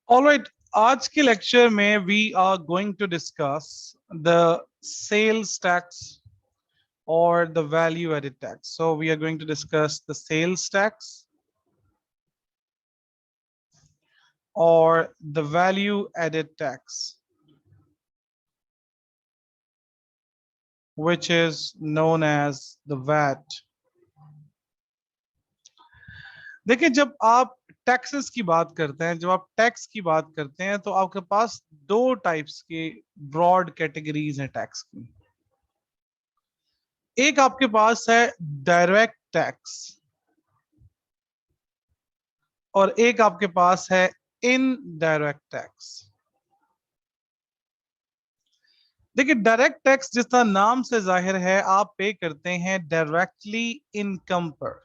Alright, आज के lecture में we are going to discuss the sales tax or the value added tax. So we are going to discuss the sales tax or the value added tax, which is known as the VAT. देखिए, जब आप taxes की बात करते हैं, जब आप tax की बात करते हैं, तो आपके पास दो टाइप्स के ब्रॉड कैटेगरीज हैं टैक्स की। एक आपके पास है डायरेक्ट टैक्स और एक आपके पास है इनडायरेक्ट टैक्स। देखिए, डायरेक्ट टैक्स जिस तरह नाम से जाहिर है, आप पे करते हैं डायरेक्टली इनकम पर,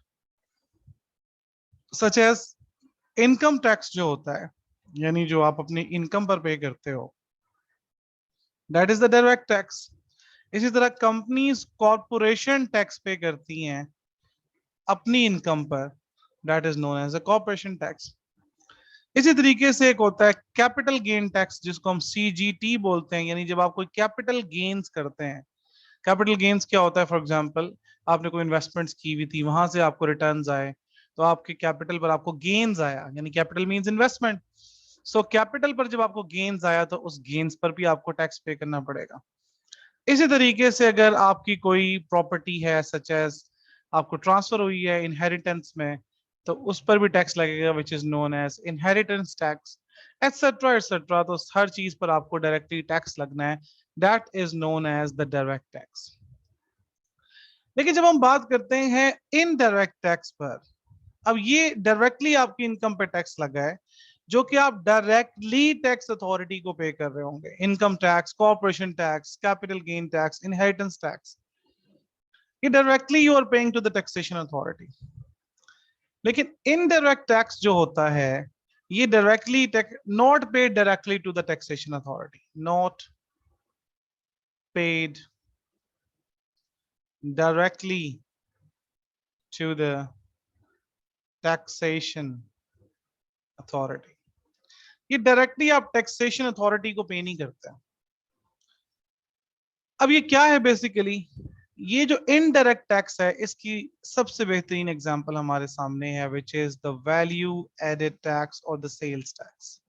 सच एज इनकम टैक्स जो होता है, यानी जो आप अपनी इनकम पर पे करते हो, that is the direct tax. इसी तरह कंपनीज कॉरपोरेशन टैक्स पे करती हैं अपनी इनकम पर, that is known as a corporation tax. इसी तरीके से एक होता है कैपिटल गेन टैक्स, जिसको हम सीजीटी बोलते हैं, यानी जब आप कोई कैपिटल गेन्स करते हैं। कैपिटल गेन्स क्या होता है? फॉर एग्जांपल, आपने कोई इन्वेस्टमेंट्स की हुई थी, वहां से आपको रिटर्न्स आए, तो आपके कैपिटल पर आपको गेन्स आया, यानी capital means investment. So capital पर जब आपको गेन्स आया, तो उस गेन्स पर भी आपको टैक्स पे करना पड़ेगा। इसी तरीके से अगर आपकी कोई प्रॉपर्टी है, सच एज आपको ट्रांसफर हुई है इनहेरिटेंस में, तो उस पर भी टैक्स लगेगा, which is known as inheritance tax, etcetera etcetera. तो हर चीज पर आपको डायरेक्टली टैक्स लगना है, that is known as the direct tax. लेकिन जब हम बात करते हैं इनडायरेक्ट टैक्स पर, अब ये डायरेक्टली आपकी इनकम पे टैक्स लगा है, जो कि आप डायरेक्टली टैक्स अथॉरिटी को पे कर रहे होंगे। Income tax, corporation tax, capital gain tax, inheritance tax, ये directly you are paying to the taxation authority. लेकिन इनडायरेक्ट टैक्स जो होता है, ये directly not paid directly to the taxation authority, not paid directly to the taxation authority. ये directly आप taxation authority को pay नहीं करते हैं। अब ये क्या है बेसिकली? ये जो इनडायरेक्ट टैक्स है, इसकी सबसे बेहतरीन एग्जांपल हमारे सामने है, which is the value added tax और द सेल्स टैक्स।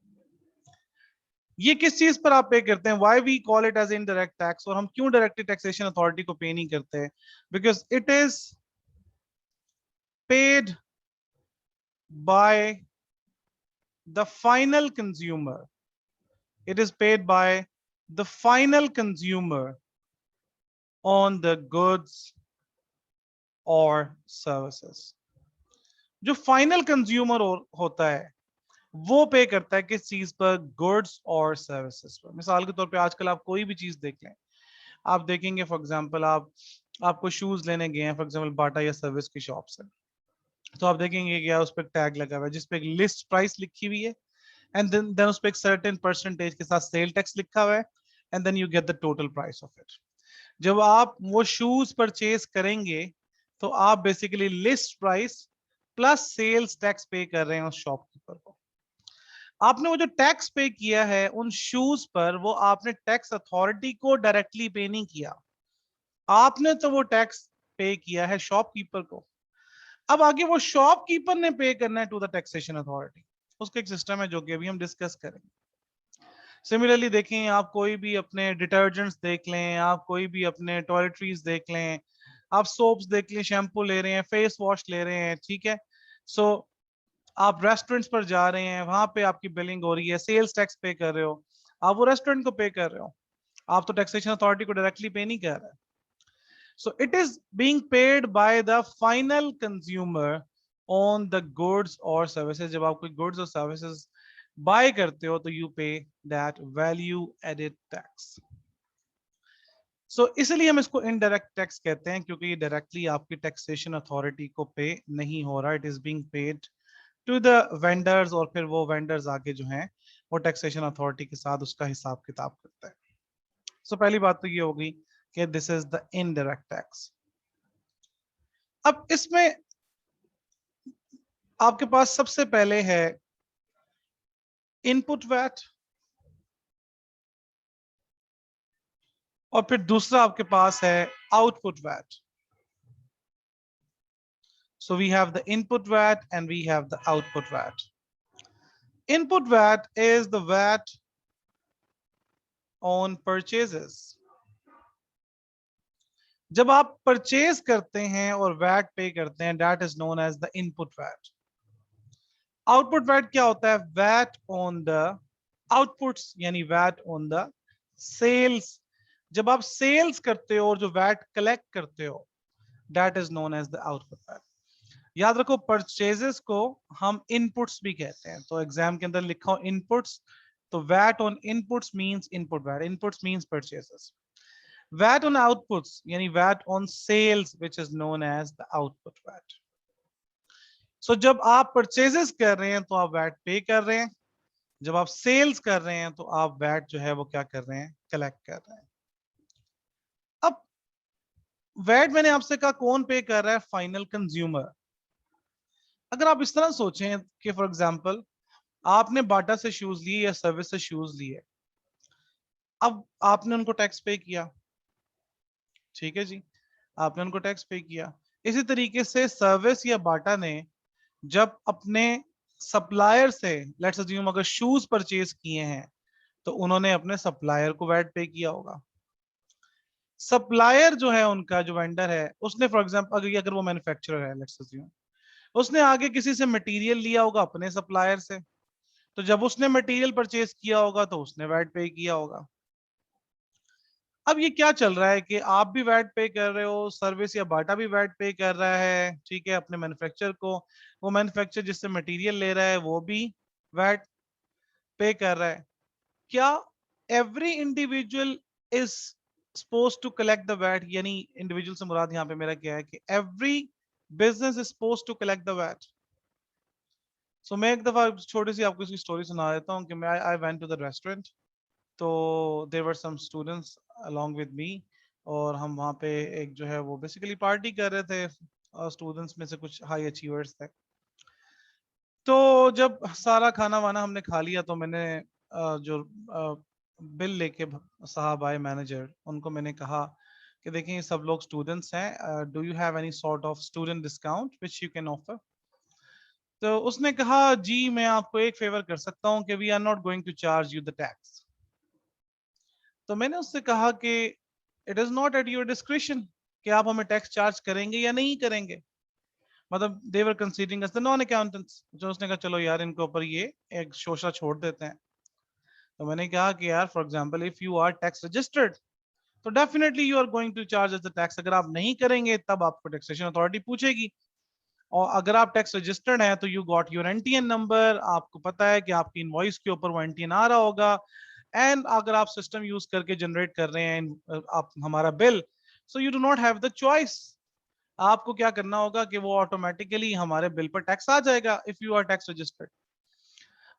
ये किस चीज पर आप पे करते हैं? Why we call it as indirect tax, और हम क्यों डायरेक्टली टैक्सेशन अथॉरिटी को पे नहीं करते? Because it is paid by the final consumer, it is paid by the final consumer on the goods or services. जो final consumer होता है, वो पे करता है किस चीज पर? गुड्स और सर्विसेज पर। मिसाल के तौर पे आजकल आप कोई भी चीज देख लें, आप देखेंगे फॉर एग्जांपल आपको शूज लेने गए हैं फॉर एग्जांपल बाटा या सर्विस की शॉप से, तो आप देखेंगे कि उस पर टैग लगा हुआ है जिस पे एक लिस्ट प्राइस लिखी हुई है, एंड देन उस पे एक सर्टेन परसेंटेज के साथ सेल टैक्स लिखा हुआ है, and then you get the total price of it. जब आप वो शूज परचेज करेंगे, तो आप basically list price plus sales tax pay कर रहे हैं उस शॉपकीपर को। आपने वो जो टैक्स पे किया है उन शूज पर, वो आपने टैक्स अथॉरिटी को डायरेक्टली पे नहीं किया, आपने तो वो टैक्स पे किया है शॉपकीपर को। अब आगे वो शॉपकीपर ने पे करना है टू द टैक्सेशन अथॉरिटी। उसका एक सिस्टम है जो कि अभी हम डिस्कस करेंगे। सिमिलरली देखें, आप कोई भी अपने डिटर्जेंट्स देख लें, आप कोई भी अपने टॉयलेटरीज देख लें, आप सोप्स देख लें, शैम्पू ले रहे हैं, फेस वॉश ले रहे हैं, ठीक है। सो आप रेस्टोरेंट्स पर जा रहे हैं, वहां पे आपकी बिलिंग हो रही है, सेल्स टैक्स पे कर रहे हो, आप वो रेस्टोरेंट को पे कर रहे हो, आप तो टैक्सेशन अथॉरिटी को डायरेक्टली पे नहीं कर रहे। So it is being paid by the final consumer on the goods or services. जब आप कोई goods और services buy करते हो, तो you pay that value added tax. So इसलिए हम इसको indirect tax कहते हैं, क्योंकि ये directly आपकी taxation authority को पे नहीं हो रहा, it is being paid to the vendors, और फिर वो vendors आगे जो हैं वो taxation authority के साथ उसका हिसाब किताब करता है। So पहली बात तो ये होगी कि this is the indirect tax. अब इसमें आपके पास सबसे पहले है इनपुट वैट, और फिर दूसरा आपके पास है output VAT. So we have the input VAT and we have the output VAT. Input VAT is the VAT on purchases. जब आप परचेज करते हैं और वैट पे करते हैं, that is known as the input VAT. Output VAT क्या होता है? वैट ऑन द आउटपुट्स, यानी वैट ऑन द सेल्स. जब आप सेल्स करते हो और जो वैट कलेक्ट करते हो, that is known as the output VAT. याद रखो, परचेजेस को हम इनपुट्स भी कहते हैं. तो एग्जाम के अंदर लिखा हो इनपुट्स, तो VAT on inputs means input VAT. Inputs means purchases. VAT on outputs, यानी VAT on sales, which is known as the output VAT. So जब आप purchases कर रहे हैं तो आप VAT पे कर रहे हैं, जब आप sales कर रहे हैं तो आप VAT जो है वो क्या कर रहे हैं? collect कर रहे हैं. अब VAT मैंने आपसे कहा कौन पे कर रहा है? Final consumer. अगर आप इस तरह सोचें कि फॉर एग्जांपल आपने बाटा से शूज लिए या सर्विस से शूज लिए, अब आपने उनको टैक्स पे किया, ठीक है जी, आपने उनको टैक्स पे किया. इसी तरीके से सर्विस या बाटा ने जब अपने सप्लायर से, लेट्स अज्यूम अगर शूज परचेज किए हैं, तो उन्होंने अपने सप्लायर को वैट पे किया होगा. सप्लायर जो है, उनका जो वेंडर है, उसने फॉर एग्जांपल अगर वो मैन्युफैक्चरर है, लेट्स अज्यूम उसने आगे किसी से मटेरियल लिया होगा अपने सप्लायर से, तो जब उसने मटेरियल परचेज किया होगा तो उसने वैट पे किया होगा. अब ये क्या चल रहा है कि आप भी वैट पे कर रहे हो, सर्विस या बाटा भी वैट पे कर रहा है, ठीक है, अपने मैन्युफैक्चरर को. वो मैन्युफैक्चरर जिससे मटेरियल ले रहा है वो भी वैट पे कर रहा है. क्या every individual is suppose to collect the VAT? यानी इंडिविजुअल से मुराद यहाँ पे मेरा क्या है कि every business is suppose to collect the VAT. So मैं एक दफा छोटी सी आपको इसकी स्टोरी सुना देता हूँ कि मैं I went to the restaurant. तो there were some students along with me, और हम वहाँ पे एक जो है वो बेसिकली पार्टी कर रहे थे. स्टूडेंट्स में से कुछ हाई अचीवर्स थे. तो जब सारा खाना वाना हमने खा लिया तो मैंने जो बिल लेके साहब आए मैनेजर, उनको मैंने कहा कि देखें ये सब लोग स्टूडेंट्स हैं, do you have any sort of student discount which you can offer? तो उसने कहा जी मैं आपको एक फेवर कर सकता हूँ कि we are not going to charge you the tax. तो मैंने उससे कहा कि it is not at your discretion कि आप हमें टैक्स चार्ज करेंगे या नहीं करेंगे. मतलब they were considering us the non accountants. जो उसने कहा चलो यार इनके ऊपर ये एक शोषा छोड़ देते हैं. तो मैंने कहा कि यार for example if you are tax registered तो definitely you are going to charge as the tax. अगर आप नहीं करेंगे तब आपको टैक्सेशन अथॉरिटी पूछेगी. और अगर आप टैक्स रजिस्टर्ड हैं तो you got your NTN number, आपको पता है कि आपकी इनवॉइस के ऊपर वो एनटीएन आ रहा होगा. एंड अगर आप सिस्टम यूज करके जनरेट कर रहे हैं आप हमारा bill, so you do not have the choice. आपको क्या करना होगा कि वो ऑटोमेटिकली हमारे बिल पर टैक्स आ जाएगा if you are tax registered.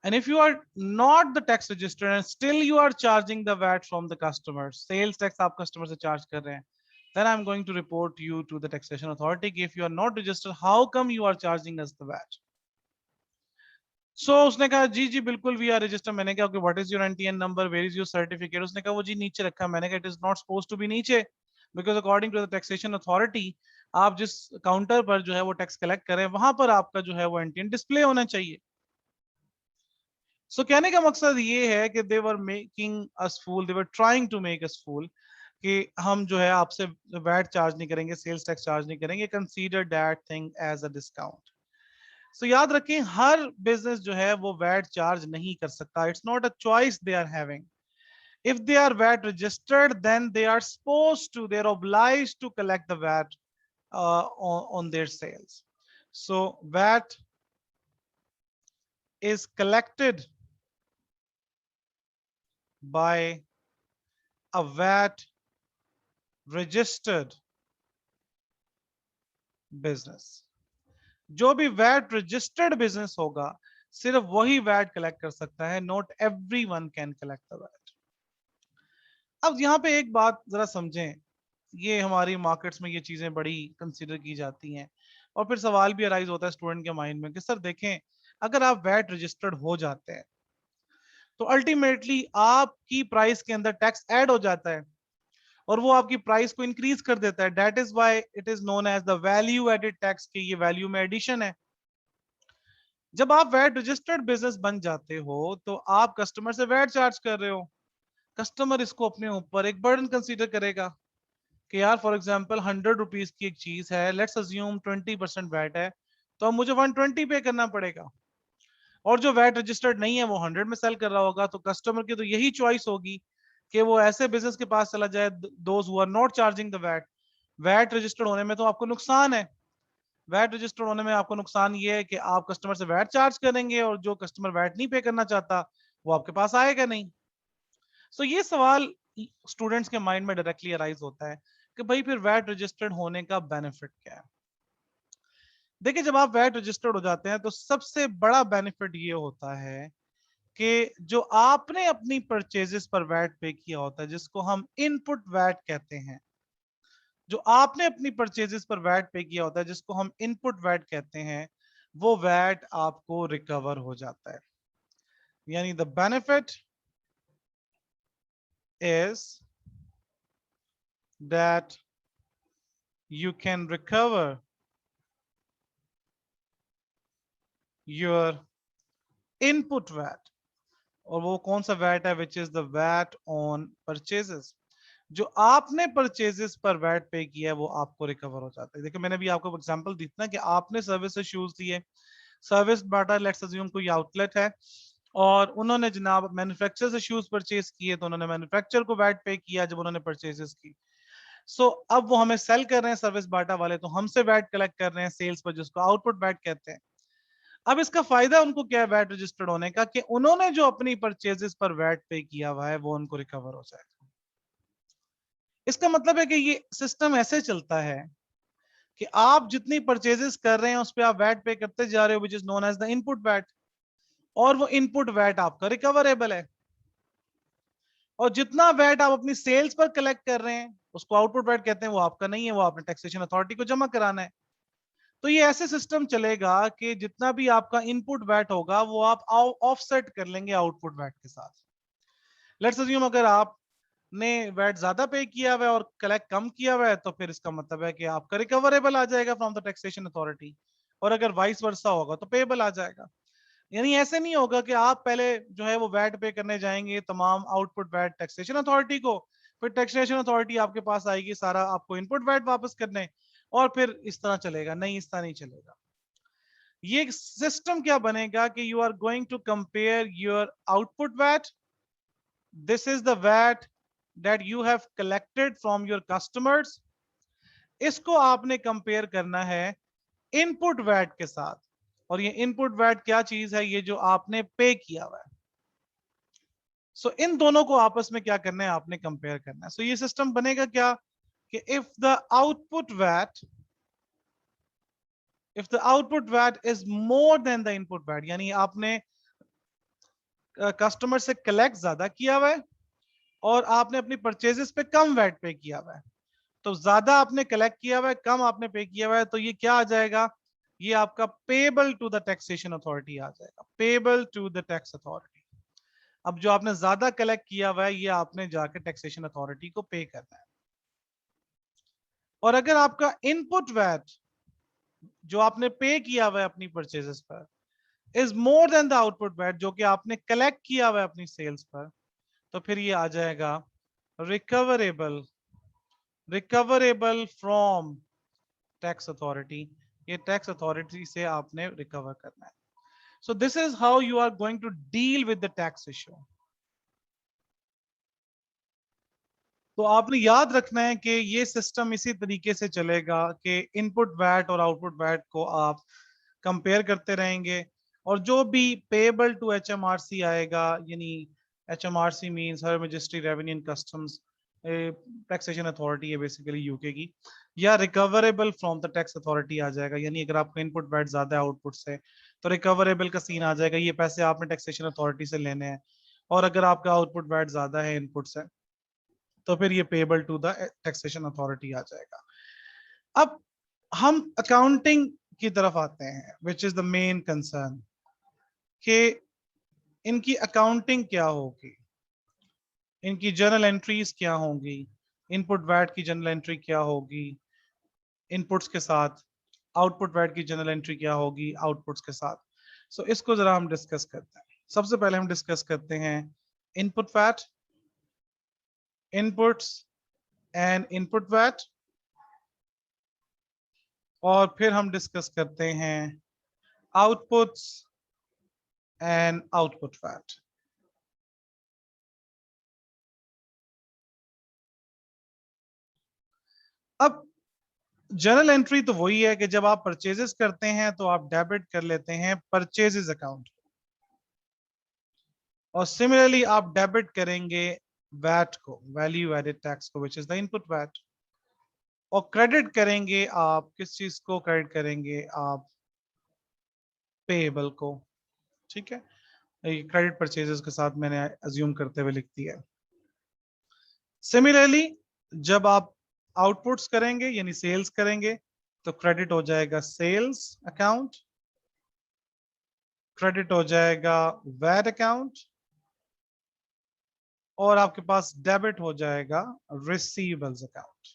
And if you are not the tax registered and still you are charging the VAT from the customer, sales tax आप customer से charge कर रहे हैं, then I'm going to report you to the taxation authority. If you are not registered, how come you are charging us the VAT? So उसने कहा जी जी बिल्कुल we are registered. मैंने कहा okay, what is your NTN number? Where is your certificate? उसने कहा वो जी नीचे रखा. मैंने कहा it is not supposed to be नीचे, because according to the taxation authority आप जिस काउंटर पर जो है वो टैक्स कलेक्ट करें वहां पर आपका जो है वो एनटीएन डिस्प्ले होना चाहिए. सो कहने का मकसद ये है कि they were making us fool, they were trying to make us fool कि हम जो है आपसे वैट चार्ज नहीं करेंगे, सेल्स टैक्स चार्ज नहीं करेंगे, consider that thing as a discount. So याद रखें हर बिजनेस जो है वो वैट चार्ज नहीं कर सकता. It's not a choice they are having. if they are VAT registered then they are supposed to, they are obliged to collect the VAT on their sales. So VAT is collected by a VAT registered business. जो भी VAT registered business होगा सिर्फ वही VAT collect कर सकता है. Not everyone can collect the VAT. अब यहाँ पे एक बात जरा समझें, ये हमारी मार्केट्स में ये चीजें बड़ी कंसीडर की जाती हैं और फिर सवाल भी अराइज होता है स्टूडेंट के माइंड में कि सर देखें अगर आप वैट रजिस्टर्ड हो जाते हैं तो अल्टीमेटली आपकी प्राइस के अंदर टैक्स ऐड हो जाता है और वो आपकी प्राइस को इंक्रीज कर देता है। That is why it is known as the value added tax, की ये वैल्यू में एडिशन है। जब आप वैट रजिस्टर्ड बिजनेस बन जाते हो तो आप कस्टमर से वैट चार्ज कर रहे हो। कस्टमर इसको अपने ऊपर एक बर्डन कंसीडर करेगा कि यार फॉर एग्जांपल 100 रुपीज की एक चीज है, लेट्स अज्यूम 20% वैट है, तो अब मुझे 120 पे करना पड़ेगा। और जो वैट रजिस्टर्ड नहीं है वो 100 में सेल कर रहा होगा, तो कस्टमर की तो यही चॉइस होगी कि वो ऐसे बिजनेस के पास चला जाए those who are not charging the VAT. VAT registered होने में तो आपको नुकसान है। वैट रजिस्टर्ड होने में आपको नुकसान ये है कि आप कस्टमर से वैट चार्ज करेंगे और जो कस्टमर वैट नहीं पे करना चाहता वो आपके पास आएगा नहीं। सो ये सवाल स्टूडेंट्स के माइंड में डायरेक्टली अराइज होता है कि भाई फिर वैट रजिस्टर्ड होने का बेनिफिट क्या है। देखिए, जब आप वैट रजिस्टर्ड हो जाते हैं तो सबसे बड़ा बेनिफिट ये होता है कि जो आपने अपनी परचेजेस पर वैट पे किया होता है, जिसको हम इनपुट वैट कहते हैं, जो आपने अपनी परचेजेस पर वैट पे किया होता है जिसको हम इनपुट वैट कहते हैं, वो वैट आपको रिकवर हो जाता है। यानी the benefit is that you can recover your input VAT। और वो कौन सा वैट है? Which is the VAT on purchases. जो आपने परचेजेस पर वैट पे किया है वो आपको रिकवर हो जाता है। देखिए, मैंने भी आपको एग्जांपल दी थी ना कि आपने सर्विस से शूज दिए, सर्विस बाटा लेट्स अज्यूम कोई आउटलेट है और उन्होंने जनाब मैन्युफैक्चरर से शूज परचेज किए, तो उन्होंने मैन्युफैक्चरर को वैट पे किया जब उन्होंने परचेजेस की। सो अब वो हमें सेल कर रहे हैं सर्विस बाटा वाले, तो हमसे वैट कलेक्ट कर रहे हैं सेल्स पर, जिसको आउटपुट वैट कहते हैं। अब इसका फायदा उनको क्या है वैट रजिस्टर्ड होने का, कि उन्होंने जो अपनी परचेजेस पर वैट पे किया हुआ है वो उनको रिकवर हो जाएगा। इसका मतलब है कि ये सिस्टम ऐसे चलता है कि आप जितनी परचेजेस कर रहे हैं उस पर आप वैट पे करते जा रहे हो, which is known as the input VAT, और वो इनपुट वैट आपका रिकवरेबल है। और जितना वैट आप अपनी सेल्स पर कलेक्ट कर रहे हैं उसको आउटपुट वैट कहते हैं, वो आपका नहीं है, वो आपने टैक्सेशन अथॉरिटी को जमा कराना है। तो ये ऐसे सिस्टम चलेगा कि जितना भी आपका इनपुट वैट होगा वो आप ऑफसेट कर लेंगे आउटपुट वैट के साथ। लेट्स अज्यूम अगर आपने वैट ज्यादा पे किया हुआ है और कलेक्ट कम किया हुआ है, तो फिर इसका मतलब है कि आपका रिकवरेबल आ जाएगा फ्रॉम द टैक्सेशन अथॉरिटी, और अगर वाइस वर्सा होगा तो पेबल आ जाएगा। यानी ऐसे नहीं होगा कि आप पहले जो है वो वैट पे करने जाएंगे तमाम आउटपुट वैट टैक्सेशन अथॉरिटी को, फिर टैक्सेशन अथॉरिटी आपके पास आएगी सारा आपको इनपुट वैट वापस करने, और फिर इस तरह चलेगा। नहीं, इस तरह नहीं चलेगा। ये सिस्टम क्या बनेगा कि you are going to compare your output VAT, this is the VAT that you have collected from your customers, इसको आपने कंपेयर करना है इनपुट वैट के साथ। और ये इनपुट वैट क्या चीज है? ये जो आपने पे किया हुआ है। सो इन दोनों को आपस में क्या करना है? आपने कंपेयर करना है। सो ये सिस्टम बनेगा क्या कि if the output VAT, if the output VAT is more than the input VAT, यानी आपने कस्टमर से कलेक्ट ज्यादा किया हुआ है और आपने अपनी परचेजेस पे कम वैट पे किया हुआ है, तो ज्यादा आपने कलेक्ट किया हुआ है, कम आपने पे किया हुआ है, तो ये क्या आ जाएगा? ये आपका payable to the taxation authority आ जाएगा, payable to the tax authority. अब जो आपने ज्यादा कलेक्ट किया हुआ है ये आपने जाके टैक्सेशन अथॉरिटी को पे करना है। और अगर आपका इनपुट वैट जो आपने पे किया हुआ है अपनी परचेजेस पर is more than the output VAT जो कि आपने कलेक्ट किया हुआ है अपनी सेल्स पर, तो फिर ये आ जाएगा recoverable, recoverable from tax authority. ये टैक्स अथॉरिटी से आपने रिकवर करना है। So this is how you are going to deal with the tax issue. तो आपने याद रखना है कि ये सिस्टम इसी तरीके से चलेगा कि इनपुट वैट और आउटपुट वैट को आप कंपेयर करते रहेंगे, और जो भी पेबल टू एचएमआरसी आएगा, यानी HMRC means her majesty revenue and customs taxation authority है बेसिकली यूके की, या recoverable from the tax authority आ जाएगा। यानी अगर आपका इनपुट वैट ज्यादा है आउटपुट से तो रिकवरेबल का सीन आ जाएगा, ये पैसे आपने टैक्सेशन अथॉरिटी से लेने हैं। और अगर आपका आउटपुट वैट ज्यादा है इनपुट से तो फिर ये payable to the taxation authority आ जाएगा। अब हम अकाउंटिंग की तरफ आते हैं, which is the main concern, कि इनकी अकाउंटिंग क्या होगी, इनकी जर्नल एंट्रीज क्या होंगी, इनपुट वैट की जर्नल एंट्री क्या होगी इनपुट्स के साथ, आउटपुट वैट की जर्नल एंट्री क्या होगी आउटपुट्स के साथ। सो इसको जरा हम डिस्कस करते हैं। सबसे पहले हम डिस्कस करते हैं input VAT, inputs and input VAT, और फिर हम डिस्कस करते हैं आउटपुट्स एंड आउटपुट वैट। अब जर्नल एंट्री तो वही है कि जब आप परचेजेस करते हैं तो आप डेबिट कर लेते हैं परचेजेस अकाउंट, और सिमिलरली आप डेबिट करेंगे वैट को, वैल्यू एडेड टैक्स को, which is the input VAT, और क्रेडिट करेंगे आप किस चीज को, क्रेडिट करेंगे आप पेएबल को। ठीक है, क्रेडिट परचेजेस के साथ मैंने अज्यूम करते हुए लिख दिया। सिमिलरली जब आप आउटपुट्स करेंगे यानी सेल्स करेंगे तो क्रेडिट हो जाएगा सेल्स अकाउंट, क्रेडिट हो जाएगा वैट अकाउंट, और आपके पास डेबिट हो जाएगा रिसीवेबल्स अकाउंट।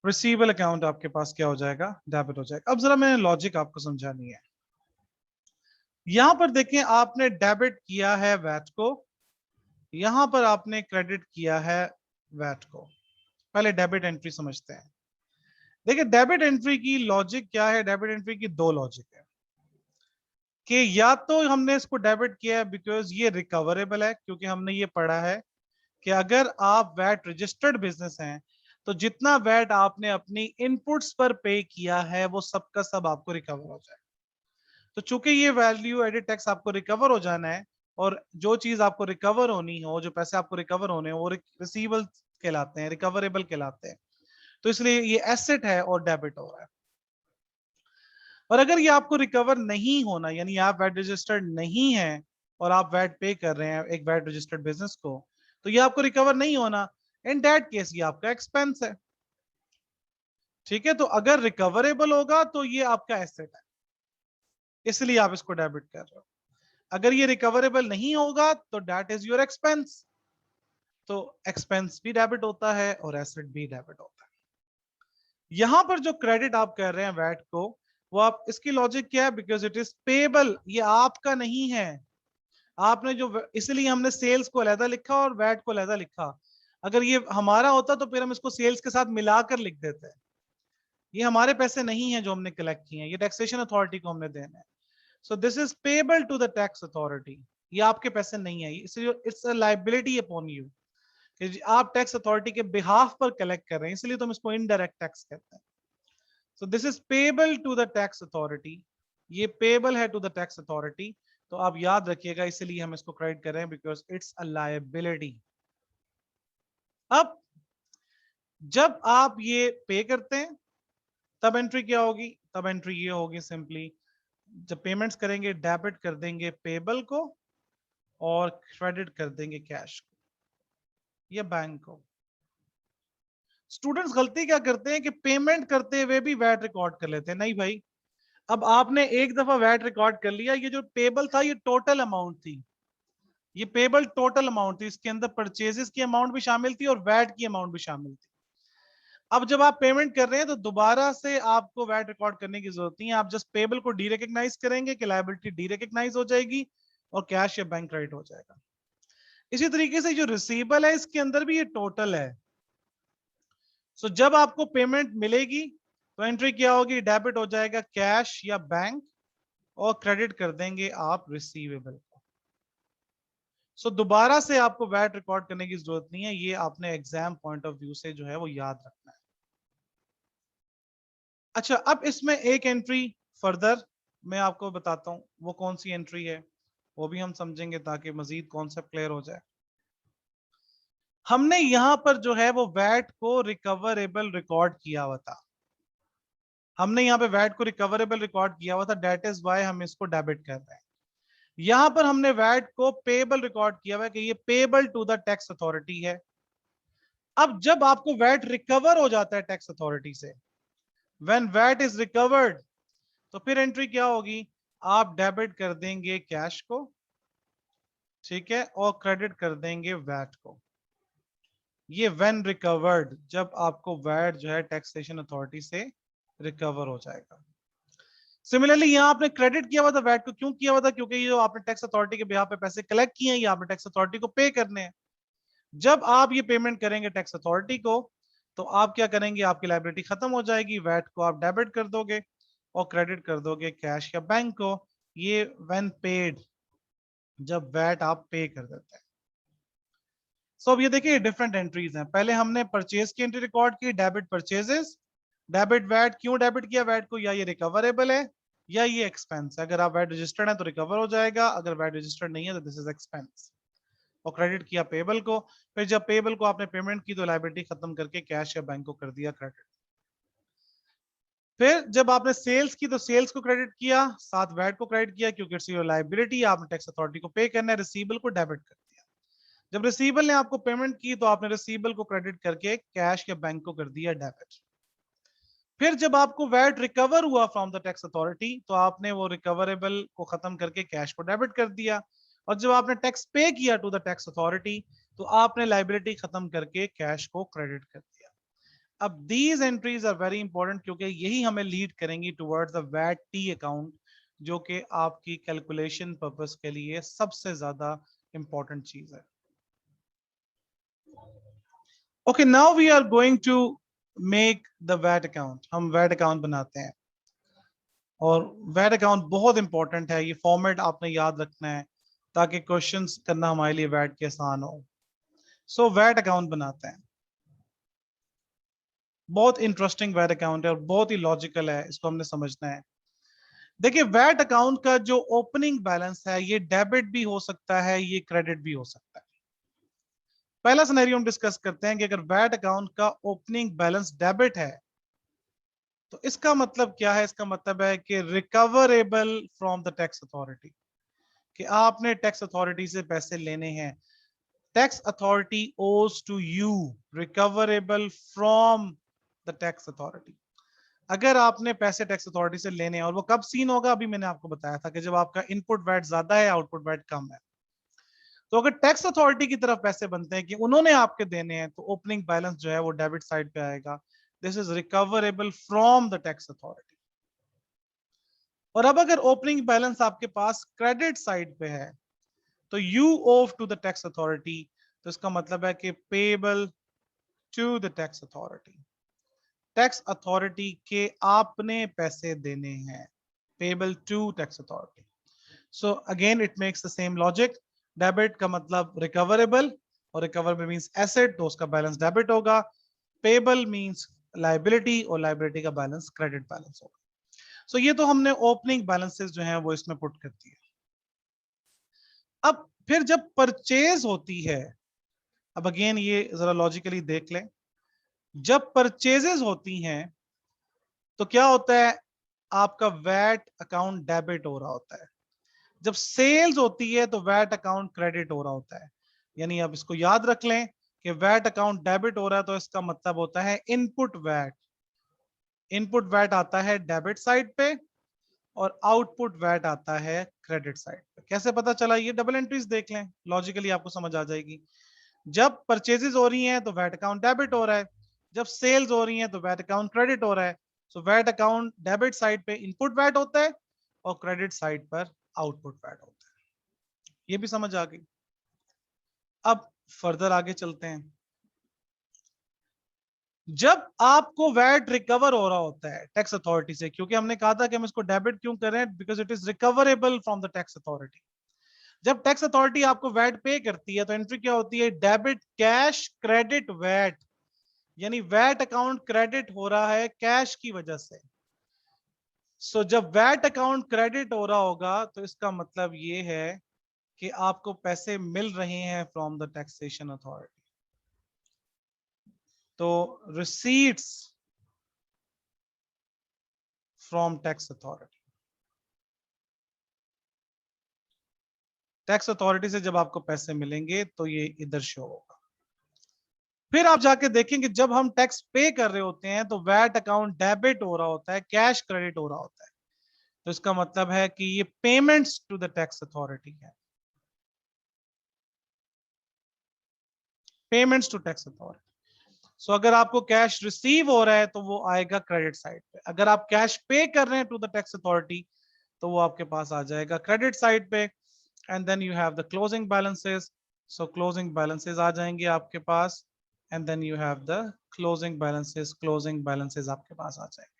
रिसीवेबल अकाउंट आपके पास क्या हो जाएगा, डेबिट हो जाएगा। अब जरा मैंने लॉजिक आपको समझानी है। यहां पर देखें, आपने डेबिट किया है वैट को, यहां पर आपने क्रेडिट किया है वैट को। पहले डेबिट एंट्री समझते हैं। देखिए डेबिट एंट्री की लॉजिक क्या है, डेबिट एंट्री की दो लॉजिक है कि या तो हमने इसको डेबिट किया है बिकॉज ये रिकवरेबल है, क्योंकि हमने ये पढ़ा है कि अगर आप वैट रजिस्टर्ड बिजनेस हैं तो जितना वैट आपने अपनी इनपुट्स पर पे किया है वो सबका सब आपको रिकवर हो जाए। तो चूंकि ये वैल्यू एडेड टैक्स आपको रिकवर हो जाना है, और जो चीज आपको रिकवर होनी हो, जो पैसे आपको रिकवर होने हो, वो रिसीवेबल कहलाते हैं, रिकवरेबल कहलाते हैं। तो इसलिए ये एसेट है और डेबिट हो रहा है। और अगर ये आपको रिकवर नहीं होना, यानी आप वैट रजिस्टर्ड नहीं है और आप वैट पे कर रहे हैं एक वैट रजिस्टर्ड बिजनेस को, तो ये आपको रिकवर नहीं होना, इन दैट केस ये आपका एक्सपेंस है। ठीक है, तो अगर रिकवरेबल होगा तो ये आपका एसेट है, इसलिए आप इसको डेबिट कर रहे हो। अगर ये रिकवरेबल नहीं होगा तो दैट इज योर एक्सपेंस, तो एक्सपेंस भी डेबिट होता है और एसेट भी डेबिट होता है। यहां पर जो क्रेडिट आप कर रहे हैं वैट को, वो आप, इसकी लॉजिक क्या है, बिकॉज इट इज पेबल, ये आपका नहीं है। आपने जो, इसलिए हमने सेल्स को अलहदा लिखा और वैट को अलहदा लिखा। अगर ये हमारा होता तो फिर हम इसको सेल्स के साथ मिलाकर लिख देते हैं। ये हमारे पैसे नहीं है जो हमने कलेक्ट किए हैं, ये टैक्सेशन अथॉरिटी को हमने देना है। So this is payable to the tax authority, ये आपके पैसे नहीं है, इसलिए it's a liability upon you कि आप टैक्स अथॉरिटी के बिहाफ पर कलेक्ट कर रहे हैं, इसलिए तो हम इसको इनडायरेक्ट टैक्स कहते हैं। So this is payable to the tax authority, ये पेबल है टू द टैक्स अथॉरिटी। तो आप याद रखिएगा, इसलिए हम इसको क्रेडिट कर रहे हैं बिकॉज इट्स अ लायबिलिटी। अब जब आप ये पे करते हैं तब एंट्री क्या होगी, तब एंट्री ये होगी सिंपली, जब पेमेंट्स करेंगे डेबिट कर देंगे पेबल को और क्रेडिट कर देंगे कैश को या बैंक को। स्टूडेंट्स गलती क्या करते हैं कि पेमेंट करते हुए भी वैट रिकॉर्ड कर लेते हैं। नहीं भाई, अब आपने एक दफा वैट रिकॉर्ड कर लिया, ये जो पेबल था ये टोटल अमाउंट थी, ये पेबल टोटल अमाउंट थी, इसके अंदर परचेजेस की अमाउंट भी शामिल थी और वैट की अमाउंट भी शामिल थी। अब जब आप पेमेंट कर रहे हैं तो दोबारा से आपको वैट रिकॉर्ड करने की जरूरत नहीं है, आप जस्ट पेबल को डी रिकग्नाइज करेंगे कि लायबिलिटी डी रिकग्नाइज हो जाएगी और कैश या बैंक क्रेडिट हो जाएगा। इसी तरीके से जो रिसीवेबल है इसके अंदर भी ये टोटल है। सो जब आपको पेमेंट मिलेगी तो एंट्री क्या होगी, डेबिट हो जाएगा कैश या बैंक, और क्रेडिट कर देंगे आप रिसीवेबल को। सो दोबारा से आपको वैट रिकॉर्ड करने की जरूरत नहीं है, ये आपने एग्जाम पॉइंट ऑफ व्यू से जो है वो याद रखना है। अच्छा, अब इसमें एक एंट्री फर्दर मैं आपको बताता हूं, वो कौन सी एंट्री है वो भी हम समझेंगे ताकि मजीद कॉन्सेप्ट क्लियर हो जाए। हमने यहां पर जो है वो वैट को रिकवरेबल रिकॉर्ड किया हुआ था, हमने यहाँ पे वैट को रिकवरेबल रिकॉर्ड किया हुआ था, दैट इज वाई हम इसको डेबिट कर रहे हैं। यहां पर हमने वैट को पेबल रिकॉर्ड किया हुआ है कि ये payable to the tax authority है। अब जब आपको वैट रिकवर हो जाता है टैक्स अथॉरिटी से, व्हेन वैट इज रिकवर्ड, तो फिर एंट्री क्या होगी, आप डेबिट कर देंगे कैश को, ठीक है, और क्रेडिट कर देंगे वैट को। ये व्हेन रिकवर्ड, जब आपको वैट जो है टैक्सेशन अथॉरिटी से रिकवर हो जाएगा। सिमिलरली यहाँ आपने क्रेडिट किया हुआ था वैट को, क्यों किया हुआ था? क्योंकि ये जो आपने टैक्स अथॉरिटी के बिहाफ पे पैसे कलेक्ट किए हैं, ये आपने टैक्स अथॉरिटी को पे करने हैं। जब आप ये पेमेंट करेंगे टैक्स अथॉरिटी को, तो आप क्या करेंगे, आपकी लायबिलिटी खत्म हो जाएगी, वैट को आप डेबिट कर दोगे और क्रेडिट कर दोगे कैश या बैंक को। ये व्हेन पेड, जब वैट आप पे कर देते हैं। सो अब ये देखिए डिफरेंट एंट्रीज हैं। पहले हमने परचेज की एंट्री रिकॉर्ड की, डेबिट परचेजेस, डेबिट वैट। क्यों डेबिट किया वैट को? या ये रिकवरेबल है या ये एक्सपेंस है। अगर आप वैट रजिस्टर्ड है तो रिकवर हो जाएगा, अगर वैट रजिस्टर्ड नहीं है तो दिस इज एक्सपेंस। और क्रेडिट किया पेबल को, फिर जब पेबल को आपने पेमेंट की तो लायबिलिटी खत्म करके कैश या बैंक को कर दिया क्रेडिट। फिर जब आपने सेल्स की तो सेल्स को क्रेडिट किया, साथ वैट को क्रेडिट किया, क्योंकि इट्स योर लायबिलिटी, आपने टैक्स अथॉरिटी को पे करना है। रिसीवेबल को डेबिट कर दिया। जब रिसीवेबल ने आपको पेमेंट की तो आपने रिसीवेबल को क्रेडिट करके कैश या बैंक को कर दिया डेबिट। फिर जब आपको वैट रिकवर हुआ फ्रॉम द टैक्स अथॉरिटी तो आपने वो रिकवरेबल को खत्म करके कैश को डेबिट कर दिया। और जब आपने टैक्स पे किया टू द टैक्स अथॉरिटी तो आपने लायबिलिटी खत्म करके कैश को क्रेडिट कर दिया। अब these entries are very important, क्योंकि यही हमें लीड करेंगी towards the VAT T account, जो कि आपकी कैलकुलेशन पर्पस के लिए सबसे ज्यादा इंपॉर्टेंट चीज है। Okay, now we are going to make the VAT account. हम वैट अकाउंट बनाते हैं और वैट अकाउंट बहुत इंपॉर्टेंट है। ये फॉर्मेट आपने याद रखना है ताकि क्वेश्चंस करना हमारे लिए वैट के आसान हो। सो वैट अकाउंट बनाते हैं। बहुत इंटरेस्टिंग वैट अकाउंट है और बहुत ही लॉजिकल है, इसको हमने समझना है। देखिए वैट अकाउंट का जो ओपनिंग बैलेंस है ये डेबिट भी हो सकता है, ये क्रेडिट भी हो सकता है। पहला सिनेरियो हम डिस्कस करते हैं कि अगर वैट अकाउंट का ओपनिंग बैलेंस डेबिट है तो इसका मतलब क्या है? इसका मतलब है कि recoverable from the tax authority, कि आपने टैक्स अथॉरिटी से पैसे लेने हैं। Tax authority owes to you, recoverable from the tax authority. अगर आपने पैसे टैक्स अथॉरिटी से लेने हैं, और वो कब सीन होगा? अभी मैंने आपको बताया था कि जब आपका इनपुट वैट ज्यादा है, आउटपुट वैट कम है। तो अगर टैक्स अथॉरिटी की तरफ पैसे बनते हैं कि उन्होंने आपके देने हैं, तो ओपनिंग बैलेंस जो है वो डेबिट साइड पे आएगा। This is recoverable from the tax authority. और अब अगर ओपनिंग बैलेंस आपके पास क्रेडिट साइड पे है तो यू ओव टू द टैक्स अथॉरिटी, तो इसका मतलब है कि payable to the tax authority. Tax authority के आपने पैसे देने हैं, payable to tax authority. So again it makes the same logic. Debit का मतलब रिकवरेबल, और रिकवरेबल मींस एसेट, तो उसका बैलेंस डेबिट होगा। पेबल मींस लायबिलिटी, और लायबिलिटी का बैलेंस क्रेडिट बैलेंस होगा। सो ये तो हमने ओपनिंग बैलेंसेस जो हैं वो इसमें पुट कर दिए। अब फिर जब परचेज होती है, अब अगेन ये जरा लॉजिकली देख लें। जब परचेजेस होती हैं तो क्या होता है? आपका वैट अकाउंट डेबिट हो रहा होता है। जब सेल्स होती है तो वैट अकाउंट क्रेडिट हो रहा होता है। यानी अब इसको याद रख लें कि वैट अकाउंट डेबिट हो रहा है तो इसका मतलब होता है इनपुट वैट। इनपुट वैट आता है डेबिट साइड पे और आउटपुट वैट आता है क्रेडिट साइड पे। कैसे पता चला? ये डबल एंट्रीज देख लें, लॉजिकली आपको समझ आ जाएगी। जब परचेजेस हो रही हैं तो वैट अकाउंट डेबिट हो रहा है, जब सेल्स हो रही हैं तो वैट अकाउंट क्रेडिट हो रहा है। सो वैट अकाउंट डेबिट साइड पे इनपुट वैट होता है और क्रेडिट साइड पर आउटपुट वैट होता है। ये भी समझ आ गई। अब फर्दर आगे चलते हैं। जब आपको वैट रिकवर हो रहा होता है टैक्स अथॉरिटी से, क्योंकि हमने कहा था कि हम इसको डेबिट क्यों कर रहे हैं, because it is recoverable from the tax authority. जब टैक्स अथॉरिटी आपको वैट पे करती है तो एंट्री क्या होती है? Debit cash credit VAT. यानी वैट अकाउंट क्रेडिट हो रहा है कैश की वजह से। सो जब वैट अकाउंट क्रेडिट हो रहा होगा तो इसका मतलब ये है कि आपको पैसे मिल रहे हैं फ्रॉम द टैक्सेशन अथॉरिटी। तो receipts from tax authority, tax authority से जब आपको पैसे मिलेंगे तो ये इधर शो होगा। फिर आप जाके देखेंगे जब हम टैक्स पे कर रहे होते हैं तो वैट अकाउंट डेबिट हो रहा होता है, कैश क्रेडिट हो रहा होता है। तो इसका मतलब है कि ये payments to the tax authority है, payments to tax authority. So अगर आपको कैश रिसीव हो रहा है तो वो आएगा क्रेडिट साइड पे, अगर आप कैश पे कर रहे हैं टू द टैक्स अथॉरिटी तो वो आपके पास आ जाएगा क्रेडिट साइड पे। And then you have the closing balances, so closing balances आ जाएंगे आपके पास, and then you have the closing balances, closing balances आपके पास आ जाएंगे।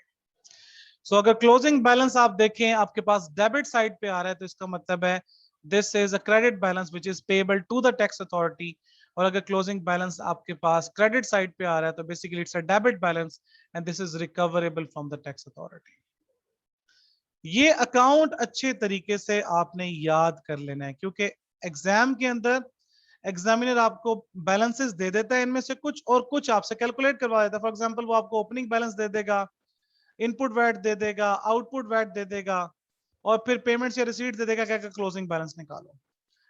सो अगर क्लोजिंग बैलेंस आप देखें आपके पास डेबिट साइड पे आ रहा है तो इसका मतलब है this is a credit balance which is payable to the tax authority. और अगर क्लोजिंग बैलेंस आपके पास क्रेडिट साइड पे आ रहा है तो basically it's a debit balance and this is recoverable from the tax authority. ये अकाउंट अच्छे तरीके से आपने याद कर लेना है, क्योंकि एग्जाम के अंदर एग्जामिनर आपको बैलेंसेस दे देता है, इनमें से कुछ और कुछ आपसे कैलकुलेट करवा देता है। फॉर एग्जांपल वो आपको ओपनिंग बैलेंस दे देगा, इनपुट वैट दे देगा, आउटपुट वैट दे देगा, और फिर पेमेंट्स या रिसीट दे देगा क्या क्लोजिंग बैलेंस निकालो।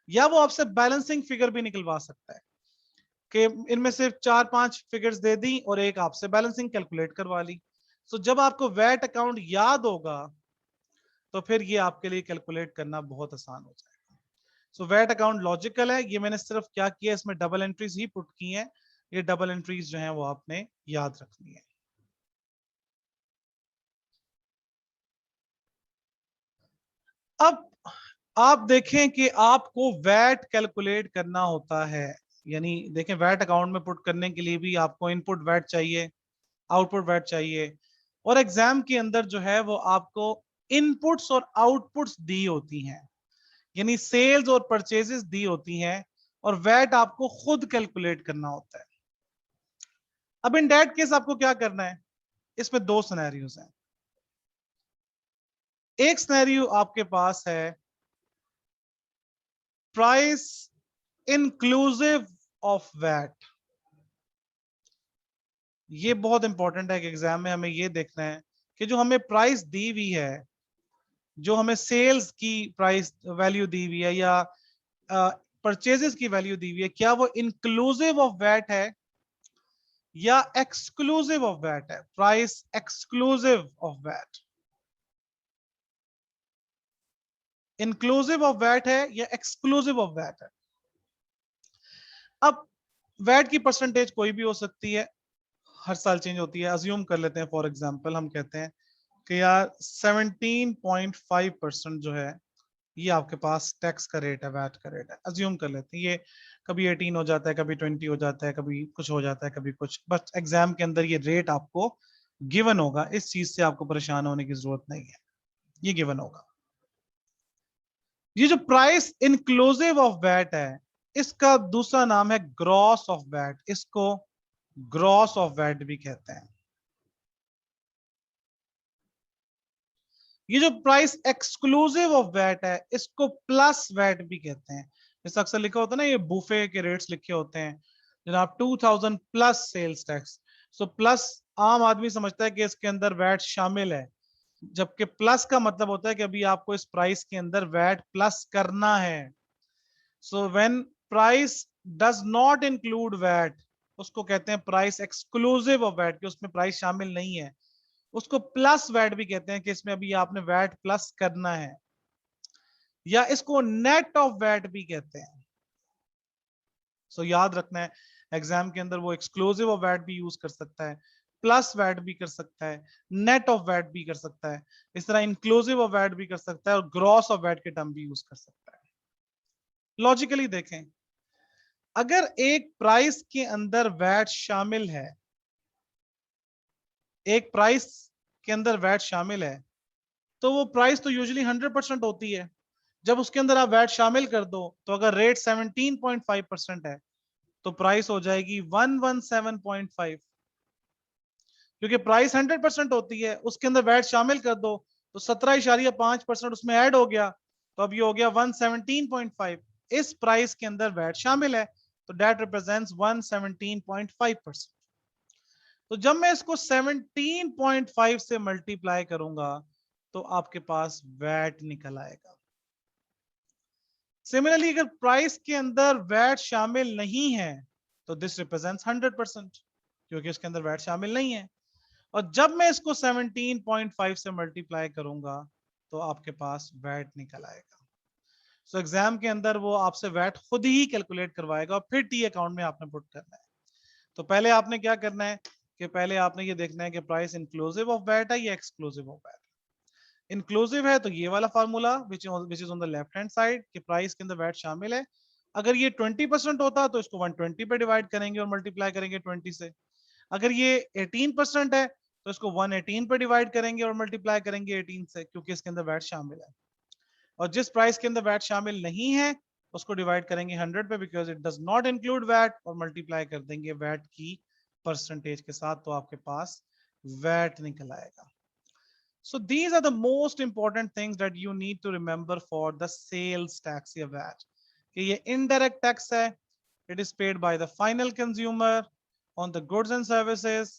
या वो आपसे बैलेंसिंग फिगर भी निकलवा सकता है कि इनमें से 4-5 फिगर्स दे दी और एक आपसे बैलेंसिंग कैलकुलेट करवा ली। सो जब आपको वैट अकाउंट याद होगा तो फिर ये आपके लिए कैलकुलेट करना बहुत आसान हो जाएगा। सो वैट अकाउंट लॉजिकल है, ये मैंने सिर्फ क्या किया इसमें डबल एंट्रीज ही पुट की हैं, ये डबल एंट्रीज जो हैं वो आपने याद रखनी है। अब आप देखें कि आपको वैट कैलकुलेट करना होता है, यानी देखें वैट अकाउंट में पुट करने के लिए भी आपको इनपुट वैट चाहिए, आउटपुट वैट चाहिए, और एग्जाम के अंदर जो है वो आपको इनपुट्स और आउटपुट्स दी होती हैं, यानी सेल्स और परचेजेस दी होती हैं, और वैट आपको खुद कैलकुलेट करना होता है। अब इन दैट केस आपको क्या करना है, इसमें दो सिनेरियोज हैं। एक सिनेरियो आपके पास है प्राइस इंक्लूसिव ऑफ वैट। ये बहुत इंपॉर्टेंट है कि एग्जाम में हमें ये देखना है कि जो हमें प्राइस दी हुई है, जो हमें सेल्स की प्राइस वैल्यू दी हुई है या परचेजेस की वैल्यू दी हुई है, क्या वो इंक्लूसिव ऑफ वैट है या एक्सक्लूसिव ऑफ वैट है, price exclusive of VAT, inclusive of VAT है या एक्सक्लूसिव ऑफ वैट है। अब वैट की परसेंटेज कोई भी हो सकती है, हर साल चेंज होती है। अज्यूम कर लेते हैं फॉर एग्जांपल, हम कहते हैं कि यार 17.5% जो है ये आपके पास टैक्स का रेट है, वैट का रेट है। अज्यूम कर लेते हैं, ये कभी 18 हो जाता है, कभी 20 हो जाता है, कभी कुछ हो जाता है, कभी कुछ, बस एग्जाम के अंदर ये रेट आपको गिवन होगा, इस चीज से आपको परेशान होने की जरूरत नहीं है, ये गिवन होगा। ये जो प्राइस इंक्लूसिव ऑफ वैट है, इसका दूसरा नाम है ग्रॉस ऑफ वैट, इसको ग्रॉस ऑफ वैट भी कहते हैं। ये जो प्राइस एक्सक्लूसिव ऑफ वैट है, इसको प्लस वैट भी कहते हैं। जैसे अक्सर लिखा होता है ना, ये बुफे के रेट्स लिखे होते हैं जनाब 2000 plus sales tax. So plus आम आदमी समझता है कि इसके अंदर वैट शामिल है, जबकि प्लस का मतलब होता है कि अभी आपको इस प्राइस के अंदर वैट प्लस करना है। So when price does not include VAT, उसको कहते हैं प्राइस एक्सक्लूसिव ऑफ वैट, कि उसमें प्राइस शामिल नहीं है। उसको प्लस वैट भी कहते हैं कि इसमें अभी आपने वैट प्लस करना है, या इसको नेट ऑफ वैट भी कहते हैं। सो याद रखना है, एग्जाम के अंदर वो एक्सक्लूसिव ऑफ वैट भी यूज कर सकता है, प्लस वैट भी कर सकता है, नेट ऑफ वैट भी कर सकता है, इस तरह इंक्लूसिव ऑफ वैट भी कर सकता है, और ग्रॉस ऑफ वैट के टर्म भी यूज कर सकता है। लॉजिकली देखें, अगर एक प्राइस के अंदर वैट शामिल है, एक प्राइस के अंदर वैट शामिल है, तो वो प्राइस तो यूजुअली 100% होती है। जब उसके अंदर आप वैट शामिल कर दो तो अगर रेट 17.5% है तो प्राइस हो जाएगी 117.5, क्योंकि प्राइस 100% होती है, उसके अंदर वैट शामिल कर दो तो 17.5% उसमें ऐड हो गया, तो अब ये हो गया 117.5। इस प्राइस के अंदर वैट शामिल है तो दैट रिप्रेजेंट्स 117.5%। तो जब मैं इसको 17.5 से मल्टीप्लाई करूंगा तो आपके पास वैट निकल आएगा। सिमिलरली अगर प्राइस के अंदर वैट शामिल नहीं है तो दिस रिप्रेजेंट्स 100%, क्योंकि इसके अंदर वैट शामिल नहीं है। और जब मैं इसको 17.5 से मल्टीप्लाई करूंगा तो आपके पास वैट निकल आएगा। सो एग्जाम के अंदर वो आपसे वैट खुद ही कैलकुलेट करवाएगा और फिर टी अकाउंट में आपने पुट करना है। तो पहले आपने क्या करना है कि पहले आपने ये देखना है कि प्राइस इंक्लूसिव ऑफ वैट है या एक्सक्लूसिव ऑफ वैट। इंक्लूसिव है तो ये वाला formula which is on the left hand side कि प्राइस के अंदर वैट शामिल है। अगर ये 20% होता तो इसको 120 पे डिवाइड करेंगे और मल्टीप्लाई करेंगे 20 से। अगर ये 18% है तो इसको 118 पे डिवाइड करेंगे और मल्टीप्लाई करेंगे 18 से, क्योंकि इसके अंदर वैट शामिल है। और जिस प्राइस के अंदर वैट शामिल नहीं है उसको डिवाइड करेंगे 100 पे, because it does not include VAT, और मल्टीप्लाई कर देंगे वैट की परसेंटेज के साथ, तो आपके पास वैट निकल आएगा। So these are the most important things that you need to remember for the sales tax या VAT. कि ये indirect tax है, it is paid by the final consumer on the goods and services.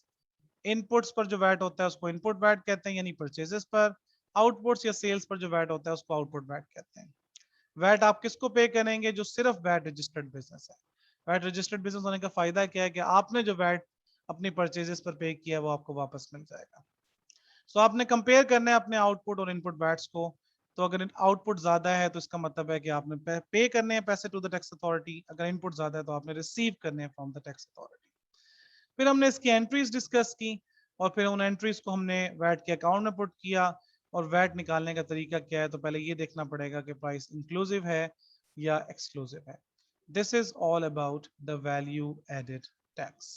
Inputs पर जो VAT होता है उसको input VAT कहते हैं, यानी purchases पर। Outputs या sales पर जो VAT होता है उसको output VAT कहते हैं। वैट आप किसको पे करेंगे? जो सिर्फ वैट रजिस्टर्ड बिजनेस है। वैट रजिस्टर्ड बिजनेस होने का फायदा क्या है कि आपने जो वैट अपनी परचेजेस पर पे किया है वो आपको वापस मिल जाएगा। सो आपने कंपेयर करना है अपने आउटपुट और इनपुट वैट्स को। तो अगर आउटपुट ज्यादा है तो इसका मतलब है कि आपने पे करने हैं पैसे टू द टैक्स अथॉरिटी, अगर इनपुट ज्यादा है तो आपने रिसीव करने हैं फ्रॉम द टैक्स अथॉरिटी। फिर हमने इसकी एंट्रीज डिस्कस की और फिर उन एंट्रीज को हमने वैट के अकाउंट में पुट किया। और वैट निकालने का तरीका क्या है? तो पहले ये देखना पड़ेगा कि प्राइस इंक्लूसिव है या एक्सक्लूसिव है। This is all about the value added tax.